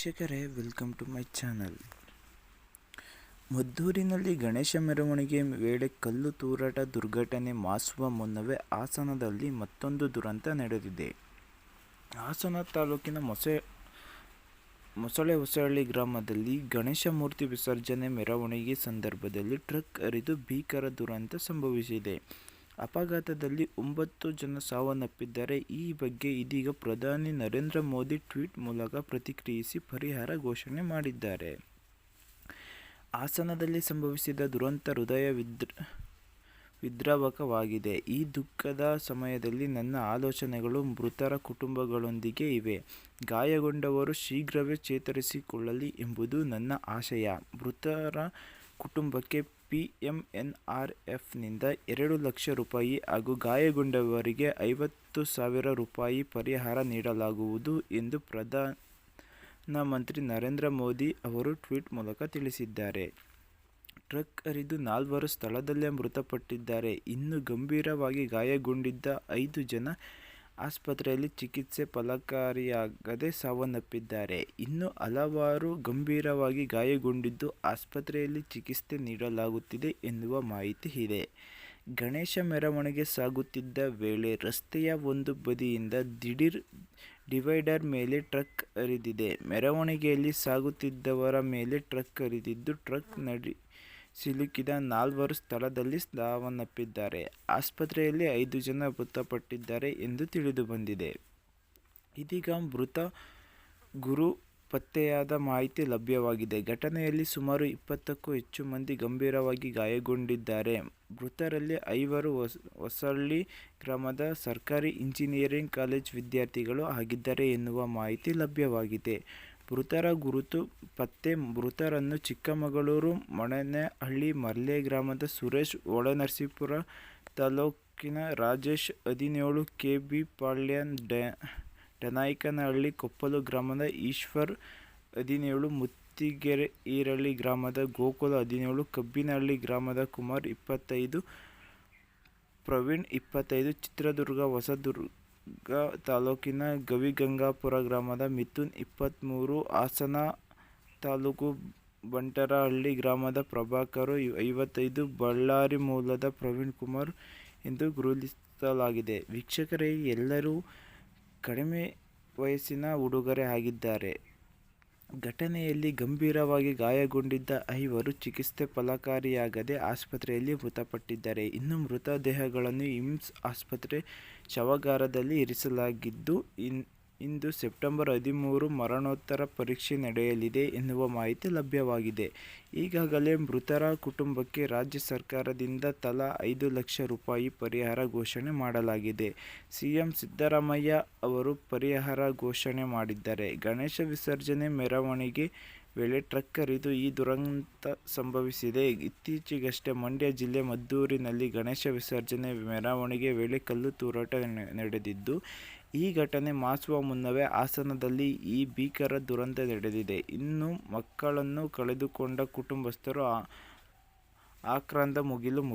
ವೀಕ್ಷಕರೇ, welcome to my channel. ಮದ್ದೂರಿನಲ್ಲಿ ಗಣೇಶ ಮೆರವಣಿಗೆ ವೇಳೆ ಕಲ್ಲು ತೂರಾಟ ದುರ್ಘಟನೆ ಮಾಸುವ ಮುನ್ನವೇ ಹಾಸನದಲ್ಲಿ ಮತ್ತೊಂದು ದುರಂತ ನಡೆದಿದೆ. ಹಾಸನ ತಾಲೂಕಿನ ಮೊಸಳೆ ಹೊಸಹಳ್ಳಿ ಗ್ರಾಮದಲ್ಲಿ ಗಣೇಶ ಮೂರ್ತಿ ವಿಸರ್ಜನೆ ಮೆರವಣಿಗೆ ಸಂದರ್ಭದಲ್ಲಿ ಟ್ರಕ್ ಹರಿದು ಭೀಕರ ದುರಂತ ಸಂಭವಿಸಿದೆ. ಅಪಘಾತದಲ್ಲಿ 9 ಜನ ಸಾವನ್ನಪ್ಪಿದ್ದಾರೆ. ಈ ಬಗ್ಗೆ ಇದೀಗ ಪ್ರಧಾನಿ ನರೇಂದ್ರ ಮೋದಿ ಟ್ವೀಟ್ ಮೂಲಕ ಪ್ರತಿಕ್ರಿಯಿಸಿ ಪರಿಹಾರ ಘೋಷಣೆ ಮಾಡಿದ್ದಾರೆ. ಹಾಸನದಲ್ಲಿ ಸಂಭವಿಸಿದ ದುರಂತ ಹೃದಯ ವಿದ್ರಾವಕವಾಗಿದೆ. ಈ ದುಃಖದ ಸಮಯದಲ್ಲಿ ನನ್ನ ಆಲೋಚನೆಗಳು ಮೃತರ ಕುಟುಂಬಗಳೊಂದಿಗೆ ಇವೆ. ಗಾಯಗೊಂಡವರು ಶೀಘ್ರವೇ ಚೇತರಿಸಿಕೊಳ್ಳಲಿ ಎಂಬುದು ನನ್ನ ಆಶಯ. ಮೃತರ ಕುಟುಂಬಕ್ಕೆ PMNRFನಿಂದ 2 ಲಕ್ಷ ರೂಪಾಯಿ ಹಾಗೂ ಗಾಯಗೊಂಡವರಿಗೆ 50,000 ರೂಪಾಯಿ ಪರಿಹಾರ ನೀಡಲಾಗುವುದು ಎಂದು ಪ್ರಧಾನಮಂತ್ರಿ ನರೇಂದ್ರ ಮೋದಿ ಅವರು ಟ್ವೀಟ್ ಮೂಲಕ ತಿಳಿಸಿದ್ದಾರೆ. ಟ್ರಕ್ ಹರಿದು 4 ಸ್ಥಳದಲ್ಲೇ ಮೃತಪಟ್ಟಿದ್ದಾರೆ. ಇನ್ನು ಗಂಭೀರವಾಗಿ ಗಾಯಗೊಂಡಿದ್ದ 5 ಜನ ಆಸ್ಪತ್ರೆಯಲ್ಲಿ ಚಿಕಿತ್ಸೆ ಫಲಕಾರಿಯಾಗದೆ ಸಾವನ್ನಪ್ಪಿದ್ದಾರೆ. ಇನ್ನು ಹಲವರು ಗಂಭೀರವಾಗಿ ಗಾಯಗೊಂಡಿದ್ದು ಆಸ್ಪತ್ರೆಯಲ್ಲಿ ಚಿಕಿತ್ಸೆ ನೀಡಲಾಗುತ್ತಿದೆ ಎನ್ನುವ ಮಾಹಿತಿ ಇದೆ. ಗಣೇಶ ಮೆರವಣಿಗೆ ಸಾಗುತ್ತಿದ್ದ ವೇಳೆ ರಸ್ತೆಯ ಒಂದು ಬದಿಯಿಂದ ದಿಢೀರ್ ಡಿವೈಡರ್ ಮೇಲೆ ಟ್ರಕ್ ಹರಿದಿದೆ. ಮೆರವಣಿಗೆಯಲ್ಲಿ ಸಾಗುತ್ತಿದ್ದವರ ಮೇಲೆ ಟ್ರಕ್ ಹರಿದಿದ್ದು, ಟ್ರಕ್ ಸಿಲುಕಿದ 4 ಸ್ಥಳದಲ್ಲಿ ಸಾವನ್ನಪ್ಪಿದ್ದಾರೆ. ಆಸ್ಪತ್ರೆಯಲ್ಲಿ 5 ಜನ ಮೃತಪಟ್ಟಿದ್ದಾರೆ ಎಂದು ತಿಳಿದುಬಂದಿದೆ. ಇದೀಗ ಮೃತ ಗುರು ಪತ್ತೆಯಾದ ಮಾಹಿತಿ ಲಭ್ಯವಾಗಿದೆ. ಘಟನೆಯಲ್ಲಿ ಸುಮಾರು 20ಕ್ಕೂ ಹೆಚ್ಚು ಮಂದಿ ಗಂಭೀರವಾಗಿ ಗಾಯಗೊಂಡಿದ್ದಾರೆ. ಮೃತರಲ್ಲಿ 5 ಹೊಸಹಳ್ಳಿ ಗ್ರಾಮದ ಸರ್ಕಾರಿ ಇಂಜಿನಿಯರಿಂಗ್ ಕಾಲೇಜು ವಿದ್ಯಾರ್ಥಿಗಳು ಆಗಿದ್ದಾರೆ ಎನ್ನುವ ಮಾಹಿತಿ ಲಭ್ಯವಾಗಿದೆ. ಮೃತರ ಗುರುತು ಪತ್ತೆ. ಮೃತರನ್ನು ಚಿಕ್ಕಮಗಳೂರು ಮೊಣೇನಹಳ್ಳಿ ಮರ್ಲೆ ಗ್ರಾಮದ ಸುರೇಶ್, ಹೊಳೆನರಸೀಪುರ ತಾಲೂಕಿನ ರಾಜೇಶ್ 17, KB ಪಾಳ್ಯ ಡನಾಯ್ಕನಹಳ್ಳಿ ಕೊಪ್ಪಲು ಗ್ರಾಮದ ಈಶ್ವರ್ 17, ಮುತ್ತಿಗೆರೆ ಈರಳ್ಳಿ ಗ್ರಾಮದ ಗೋಕುಲ್ 17, ಕಬ್ಬಿನಹಳ್ಳಿ ಗ್ರಾಮದ ಕುಮಾರ್ 25, ಪ್ರವೀಣ್ 25, ಚಿತ್ರದುರ್ಗ ಹೊಸದುರ್ಗ ತಾಲೂಕಿನ ಗವಿಗಂಗಾಪುರ ಗ್ರಾಮದ ಮಿಥುನ್ 23, ಹಾಸನ ತಾಲೂಕು ಬಂಟರಹಳ್ಳಿ ಗ್ರಾಮದ ಪ್ರಭಾಕರ್ 55, ಬಳ್ಳಾರಿ ಮೂಲದ ಪ್ರವೀಣ್ ಕುಮಾರ್ ಎಂದು ಗುರುತಿಸಲಾಗಿದೆ. ವೀಕ್ಷಕರೇ, ಎಲ್ಲರೂ ಕಡಿಮೆ ವಯಸ್ಸಿನ ಹುಡುಗರೇ ಆಗಿದ್ದಾರೆ. ಘಟನೆಯಲ್ಲಿ ಗಂಭೀರವಾಗಿ ಗಾಯಗೊಂಡಿದ್ದ 5 ಚಿಕಿತ್ಸೆ ಫಲಕಾರಿಯಾಗದೆ ಆಸ್ಪತ್ರೆಯಲ್ಲಿ ಮೃತಪಟ್ಟಿದ್ದಾರೆ. ಇನ್ನು ಮೃತದೇಹಗಳನ್ನು ಏಮ್ಸ್ ಆಸ್ಪತ್ರೆ ಶವಾಗಾರದಲ್ಲಿ ಇರಿಸಲಾಗಿದ್ದು, ಇಂದು ಸೆಪ್ಟೆಂಬರ್ 13 ಮರಣೋತ್ತರ ಪರೀಕ್ಷೆ ನಡೆಯಲಿದೆ ಎನ್ನುವ ಮಾಹಿತಿ ಲಭ್ಯವಾಗಿದೆ. ಈಗಾಗಲೇ ಮೃತರ ಕುಟುಂಬಕ್ಕೆ ರಾಜ್ಯ ಸರ್ಕಾರದಿಂದ ತಲಾ 5 ಲಕ್ಷ ರೂಪಾಯಿ ಪರಿಹಾರ ಘೋಷಣೆ ಮಾಡಲಾಗಿದೆ. ಸಿಎಂ ಸಿದ್ದರಾಮಯ್ಯ ಅವರು ಪರಿಹಾರ ಘೋಷಣೆ ಮಾಡಿದ್ದಾರೆ. ಗಣೇಶ ವಿಸರ್ಜನೆ ಮೆರವಣಿಗೆ ವೇಳೆ ಟ್ರಕ್ ಹರಿದು ಈ ದುರಂತ ಸಂಭವಿಸಿದೆ. ಇತ್ತೀಚೆಗಷ್ಟೇ ಮಂಡ್ಯ ಜಿಲ್ಲೆ ಮದ್ದೂರಿನಲ್ಲಿ ಗಣೇಶ ವಿಸರ್ಜನೆ ಮೆರವಣಿಗೆ ವೇಳೆ ಕಲ್ಲು ತೂರಾಟ ನಡೆದಿದ್ದು, ಈ ಘಟನೆ ಮಾಸುವ ಮುನ್ನವೇ ಹಾಸನದಲ್ಲಿ ಈ ಭೀಕರ ದುರಂತ ನಡೆದಿದೆ. ಇನ್ನು ಮಕ್ಕಳನ್ನು ಕಳೆದುಕೊಂಡ ಕುಟುಂಬಸ್ಥರು ಆಕ್ರಂದ ಮುಗಿಲು